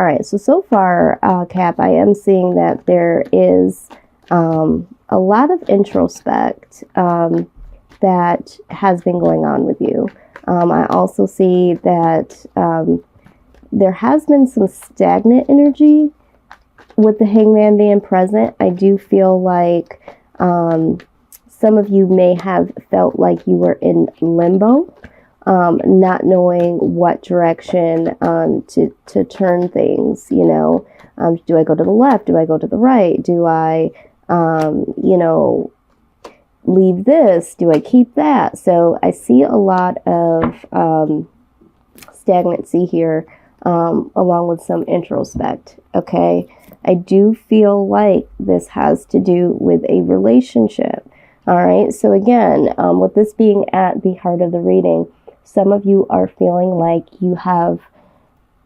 right. So far, Cap, I am seeing that there is a lot of introspect that has been going on with you. I also see that there has been some stagnant energy with the Hangman being present. I do feel like some of you may have felt like you were in limbo, not knowing what direction to turn things. Do I go to the left? Do I go to the right? Do I, leave this? Do I keep that? So I see a lot of stagnancy here, along with some introspect. Okay. I do feel like this has to do with a relationship. All right. So again, with this being at the heart of the reading, some of you are feeling like you have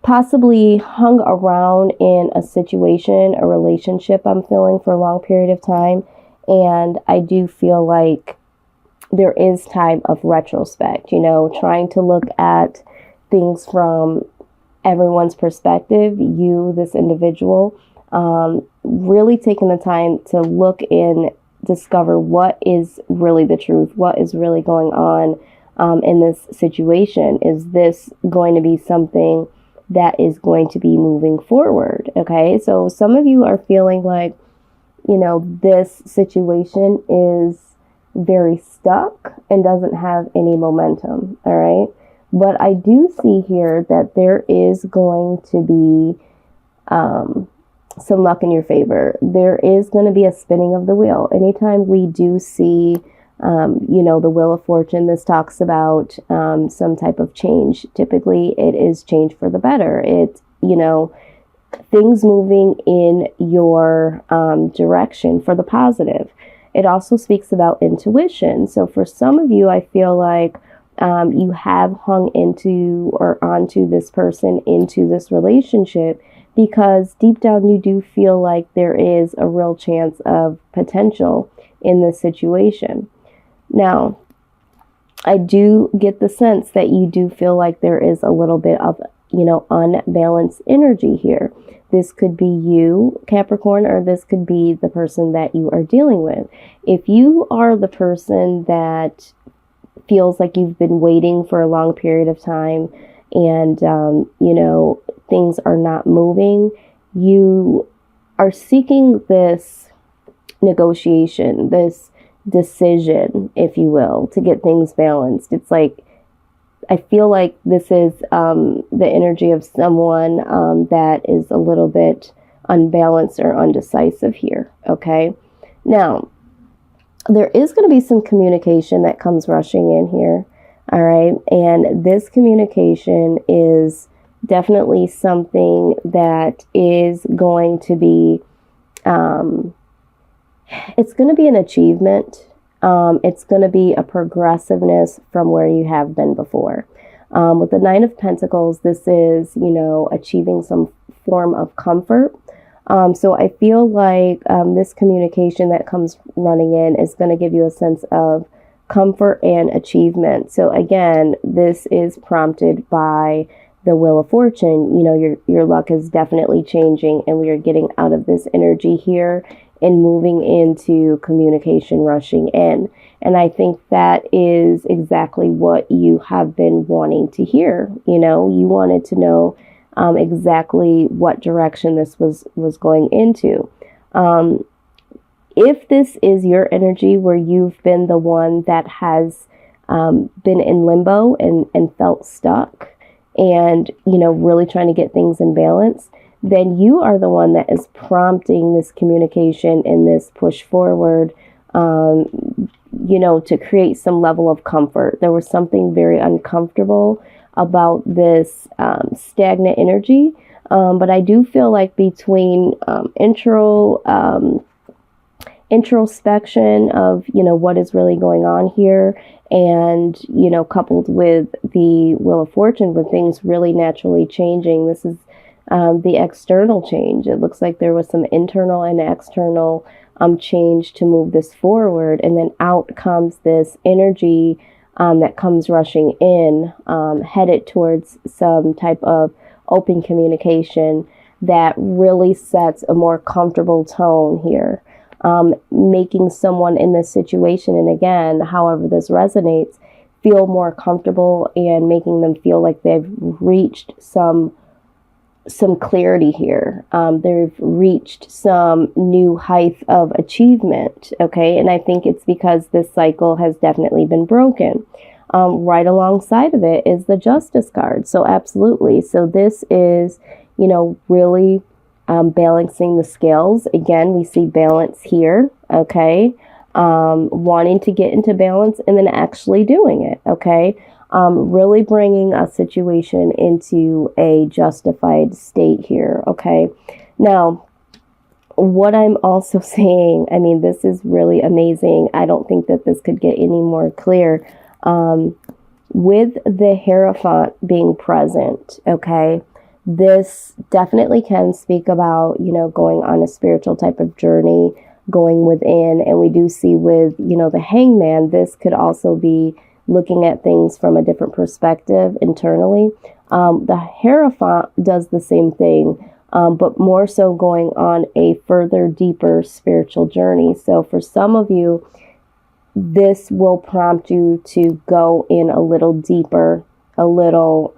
possibly hung around in a situation, a relationship, I'm feeling, for a long period of time. And I do feel like there is time of retrospect, trying to look at things from everyone's perspective, you, this individual, really taking the time to look and discover what is really the truth, what is really going on in this situation. Is this going to be something that is going to be moving forward? Okay, so some of you are feeling like, this situation is very stuck and doesn't have any momentum. All right. But I do see here that there is going to be some luck in your favor. There is going to be a spinning of the wheel. Anytime we do see, the Wheel of Fortune, this talks about some type of change. Typically, it is change for the better. It's, things moving in your direction for the positive. It also speaks about intuition. So for some of you, I feel like you have hung into or onto this person, into this relationship, because deep down you do feel like there is a real chance of potential in this situation. Now, I do get the sense that you do feel like there is a little bit of, unbalanced energy here. This could be you, Capricorn, or this could be the person that you are dealing with. If you are the person that feels like you've been waiting for a long period of time and, things are not moving, you are seeking this negotiation, this decision, if you will, to get things balanced. It's like, I feel like this is the energy of someone that is a little bit unbalanced or undecisive here. Okay. Now, there is going to be some communication that comes rushing in here. All right. And this communication is definitely something that is going to be, it's going to be an achievement. It's going to be a progressiveness from where you have been before. With the Nine of Pentacles, this is, achieving some form of comfort. So I feel like this communication that comes running in is going to give you a sense of comfort and achievement. So again, this is prompted by the Wheel of Fortune. Your luck is definitely changing, and we are getting out of this energy here and moving into communication rushing in. And I think that is exactly what you have been wanting to hear. You wanted to know exactly what direction this was going into. If this is your energy where you've been the one that has been in limbo and felt stuck and, really trying to get things in balance, then you are the one that is prompting this communication and this push forward, to create some level of comfort. There was something very uncomfortable about this stagnant energy. But I do feel like between introspection of, what is really going on here, and, coupled with the Wheel of Fortune, with things really naturally changing, this is the external change. It looks like there was some internal and external change to move this forward. And then out comes this energy that comes rushing in, headed towards some type of open communication that really sets a more comfortable tone here, making someone in this situation, and again, however this resonates, feel more comfortable and making them feel like they've reached some clarity here. They've reached some new height of achievement. Okay. And I think it's because this cycle has definitely been broken. Right alongside of it is the Justice card. So absolutely. So this is, really balancing the scales. Again, we see balance here. Okay. Wanting to get into balance and then actually doing it. Okay. Really bringing a situation into a justified state here. Okay. Now, what I'm also saying, I mean, this is really amazing. I don't think that this could get any more clear. With the Hierophant being present, okay, this definitely can speak about, going on a spiritual type of journey, going within. And we do see with, the Hangman, this could also be looking at things from a different perspective internally. The Hierophant does the same thing, but more so going on a further, deeper spiritual journey. So for some of you, this will prompt you to go in a little deeper, a little,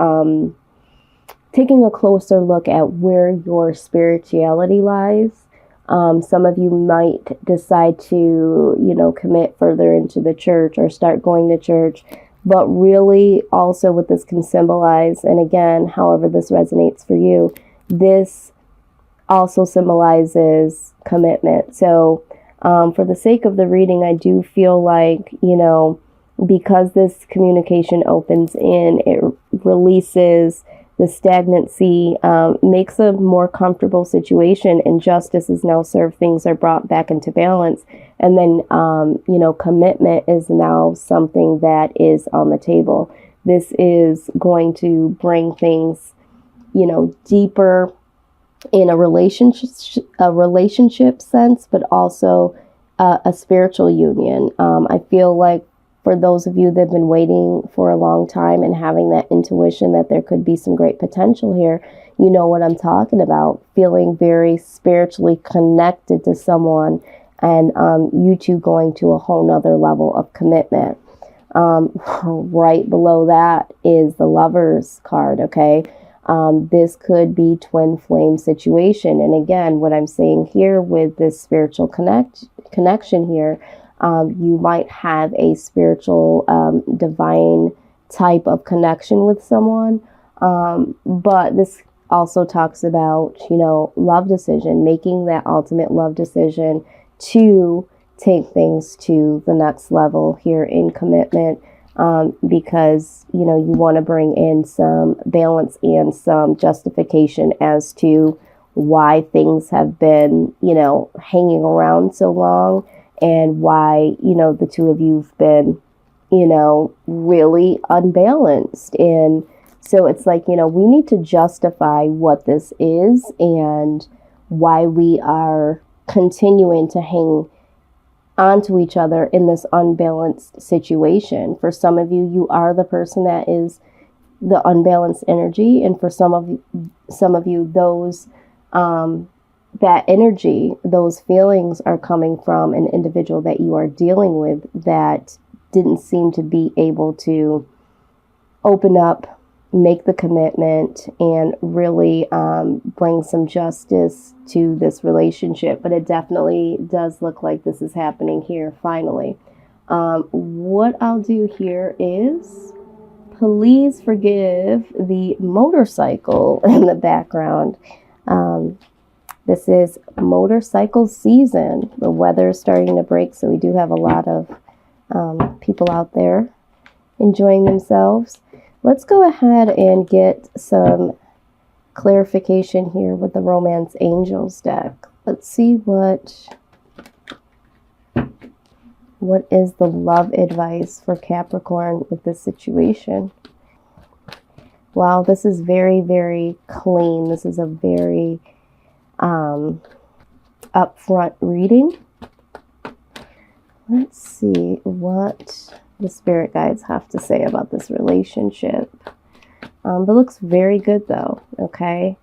taking a closer look at where your spirituality lies. Some of you might decide to, commit further into the church or start going to church. But really also what this can symbolize, and again, however this resonates for you, this also symbolizes commitment. So for the sake of the reading, I do feel like, because this communication opens in, it releases the stagnancy, makes a more comfortable situation, and justice is now served. Things are brought back into balance. And then, commitment is now something that is on the table. This is going to bring things, deeper in a relationship sense, but also a spiritual union. I feel like for those of you that have been waiting for a long time and having that intuition that there could be some great potential here, you know what I'm talking about, feeling very spiritually connected to someone, and you two going to a whole nother level of commitment. Right below that is the Lovers card, okay? This could be twin flame situation. And again, what I'm saying here with this spiritual connection here, you might have a spiritual, divine type of connection with someone. But this also talks about, love decision, making that ultimate love decision to take things to the next level here in commitment. Because, you want to bring in some balance and some justification as to why things have been, hanging around so long, and why, the two of you've been, really unbalanced. And so it's like, we need to justify what this is and why we are continuing to hang onto each other in this unbalanced situation. For some of you, you are the person that is the unbalanced energy, and for some of you, those that energy, those feelings are coming from an individual that you are dealing with that didn't seem to be able to open up, make the commitment, and really bring some justice to this relationship. But it definitely does look like this is happening here finally. What I'll do here is, please forgive the motorcycle in the background. This is motorcycle season. The weather is starting to break, so we do have a lot of people out there enjoying themselves. Let's go ahead and get some clarification here with the Romance Angels deck. Let's see what is the love advice for Capricorn with this situation. Wow, this is very, very clean. This is a very upfront reading. Let's see what the spirit guides have to say about this relationship. But looks very good though, okay?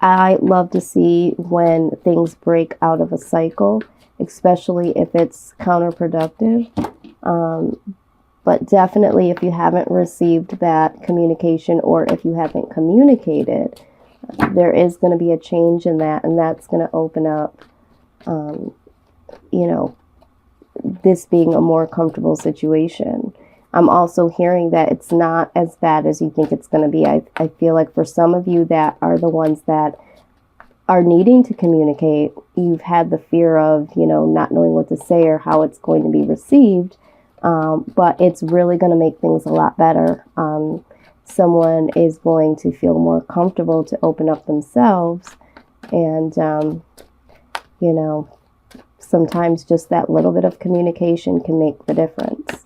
I love to see when things break out of a cycle, especially if it's counterproductive. But definitely if you haven't received that communication, or if you haven't communicated, there is going to be a change in that, and that's going to open up, you know, this being a more comfortable situation. I'm also hearing that it's not as bad as you think it's going to be. I feel like for some of you that are the ones that are needing to communicate, you've had the fear of, you know, not knowing what to say or how it's going to be received. But it's really going to make things a lot better. Someone is going to feel more comfortable to open up themselves. And, you know, sometimes just that little bit of communication can make the difference.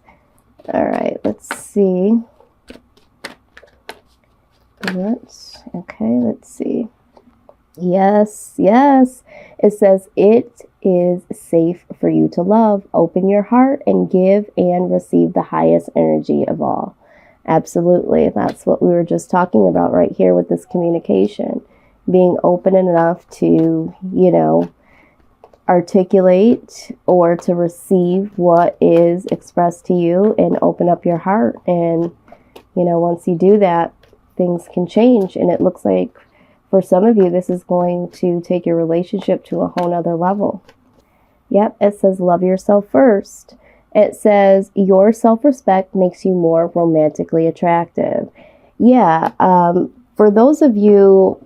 All right, let's see. Let's see. Yes. It says it is safe for you to love. Open your heart and give and receive the highest energy of all. Absolutely. That's what we were just talking about right here with this communication. Being open enough to, you know, articulate or to receive what is expressed to you and open up your heart. And, you know, once you do that, things can change. And it looks like for some of you, this is going to take your relationship to a whole nother level. Yep, it says love yourself first. It says your self-respect makes you more romantically attractive. Yeah, for those of you,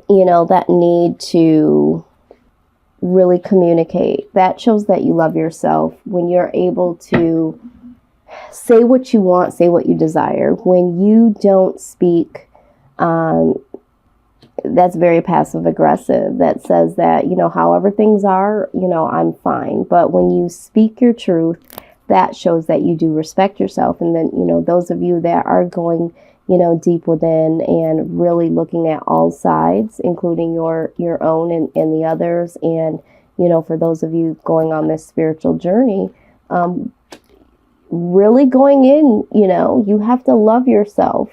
you know, that need to really communicate, that shows that you love yourself when you're able to say what you want, say what you desire. When you don't speak, that's very passive aggressive. That says that, you know, however things are, you know, I'm fine. But when you speak your truth, that shows that you do respect yourself. And then, you know, those of you that are going, you know, deep within and really looking at all sides, including your own and the others. And, you know, for those of you going on this spiritual journey, really going in, you know, you have to love yourself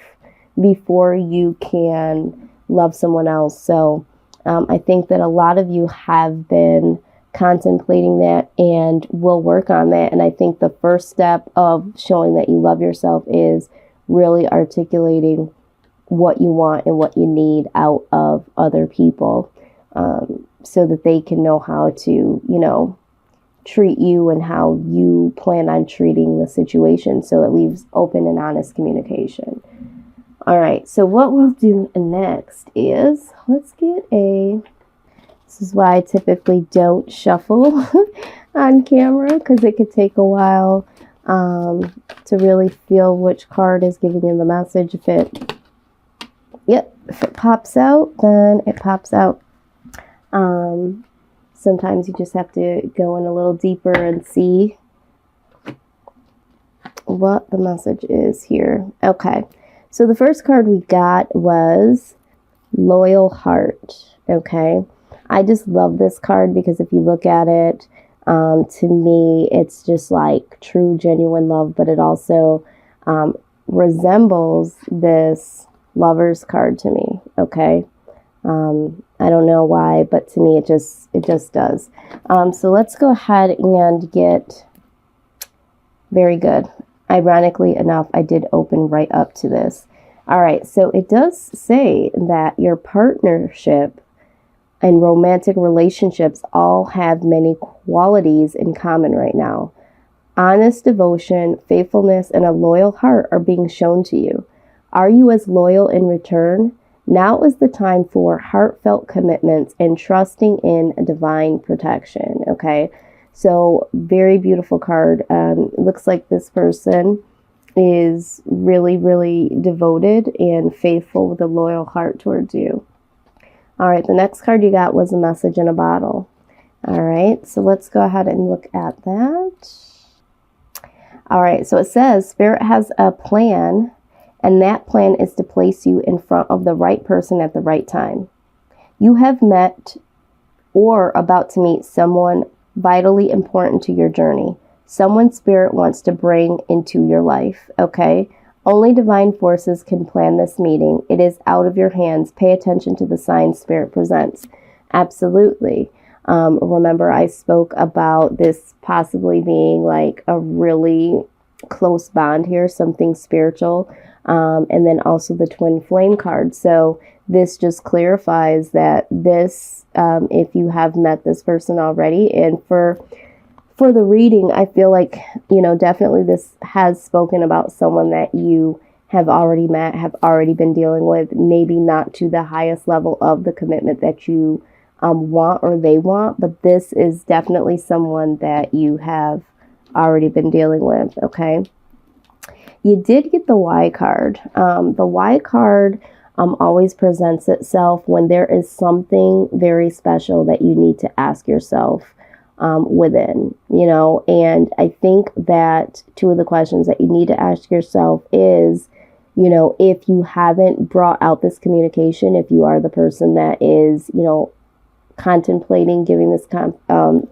before you can love someone else. So I think that a lot of you have been contemplating that and will work on that. And I think the first step of showing that you love yourself is really articulating what you want and what you need out of other people, so that they can know how to, you know, treat you and how you plan on treating the situation. So it leaves open and honest communication. All right, so what we'll do next is, let's get this is why I typically don't shuffle on camera, because it could take a while to really feel which card is giving you the message. If it pops out, then it pops out. Sometimes you just have to go in a little deeper and see what the message is here. Okay. So the first card we got was Loyal Heart. Okay. I just love this card because if you look at it, to me, it's just like true, genuine love, but it also resembles this Lover's card to me. Okay. I don't know why, but to me, it just does. So let's go ahead and get, very good. Ironically enough, I did open right up to this. All right, so it does say that your partnership and romantic relationships all have many qualities in common right now. Honest devotion, faithfulness, and a loyal heart are being shown to you. Are you as loyal in return? Now is the time for heartfelt commitments and trusting in divine protection. Okay. So very beautiful card. It looks like this person is really, really devoted and faithful with a loyal heart towards you. All right. The next card you got was a message in a bottle. All right. So let's go ahead and look at that. All right. So it says Spirit has a plan, and that plan is to place you in front of the right person at the right time. You have met or about to meet someone vitally important to your journey. Someone Spirit wants to bring into your life, okay? Only divine forces can plan this meeting. It is out of your hands. Pay attention to the signs Spirit presents. Absolutely. Remember, I spoke about this possibly being like a really close bond here, something spiritual, and then also the twin flame card. So this just clarifies that this, if you have met this person already, and for the reading, I feel like, definitely this has spoken about someone that you have already met, have already been dealing with, maybe not to the highest level of the commitment that you want or they want, but this is definitely someone that you have already been dealing with, okay? You did get the Y card. The Y card always presents itself when there is something very special that you need to ask yourself within, and I think that two of the questions that you need to ask yourself is, if you haven't brought out this communication, if you are the person that is, contemplating giving this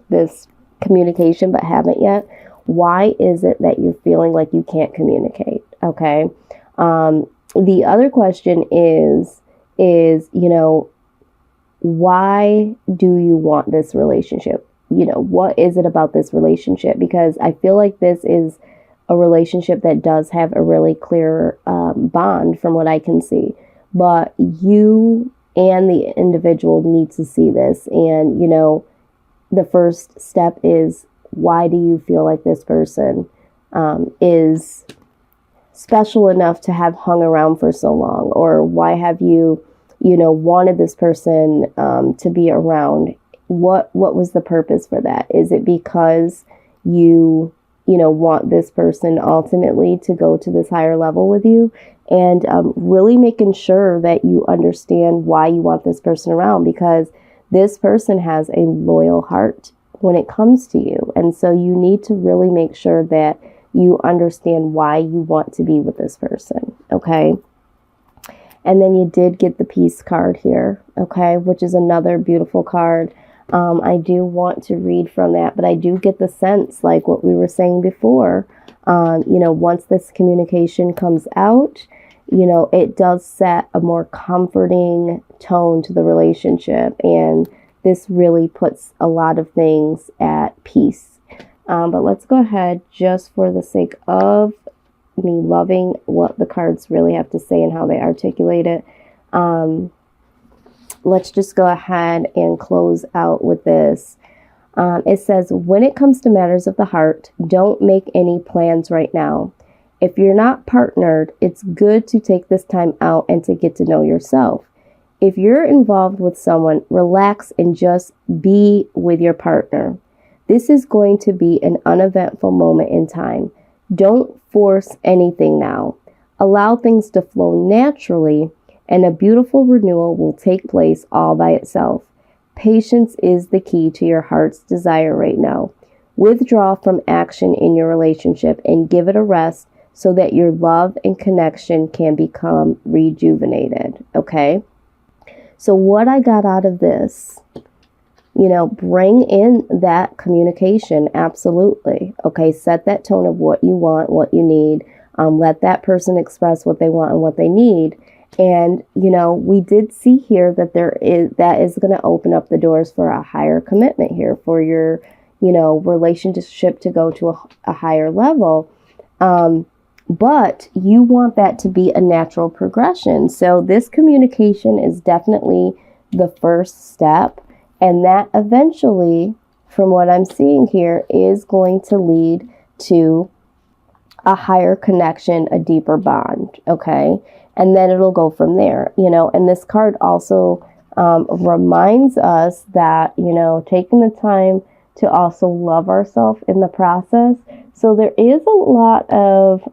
this communication but haven't yet, why is it that you're feeling like you can't communicate? Okay. The other question is why do you want this relationship? What is it about this relationship? Because I feel like this is a relationship that does have a really clear bond from what I can see, but you and the individual need to see this. And, the first step is, why do you feel like this person is special enough to have hung around for so long? Or why have you, wanted this person to be around? What was the purpose for that? Is it because you want this person ultimately to go to this higher level with you? And really making sure that you understand why you want this person around, because this person has a loyal heart when it comes to you. And so you need to really make sure that you understand why you want to be with this person, okay? And then you did get the Peace card here, okay, which is another beautiful card. I do want to read from that, but I do get the sense, like what we were saying before, once this communication comes out, it does set a more comforting tone to the relationship. And this really puts a lot of things at peace. But let's go ahead, just for the sake of me loving what the cards really have to say and how they articulate it. Let's just go ahead and close out with this. It says, when it comes to matters of the heart, don't make any plans right now. If you're not partnered, it's good to take this time out and to get to know yourself. If you're involved with someone, relax and just be with your partner. This is going to be an uneventful moment in time. Don't force anything now. Allow things to flow naturally, and a beautiful renewal will take place all by itself. Patience is the key to your heart's desire right now. Withdraw from action in your relationship and give it a rest so that your love and connection can become rejuvenated. Okay? So what I got out of this, bring in that communication. Absolutely. Okay. Set that tone of what you want, what you need. Let that person express what they want and what they need. And, we did see here that that is going to open up the doors for a higher commitment here, for your, relationship to go to a higher level. But you want that to be a natural progression. So this communication is definitely the first step. And that eventually, from what I'm seeing here, is going to lead to a higher connection, a deeper bond. Okay. And then it'll go from there, and this card also reminds us that, taking the time to also love ourselves in the process. So there is a lot of,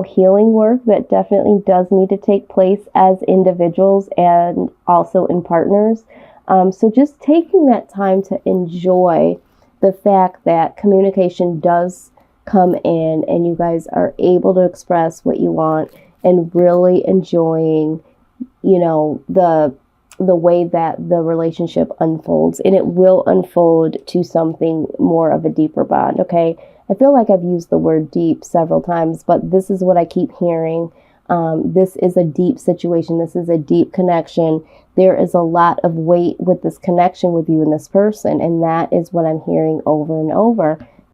healing work that definitely does need to take place as individuals and also in partners. So just taking that time to enjoy the fact that communication does come in and you guys are able to express what you want, and really enjoying, the way that the relationship unfolds, and it will unfold to something more of a deeper bond. Okay. I feel like I've used the word deep several times, but this is what I keep hearing. This is a deep situation. This is a deep connection. There is a lot of weight with this connection with you and this person. And that is what I'm hearing over and over.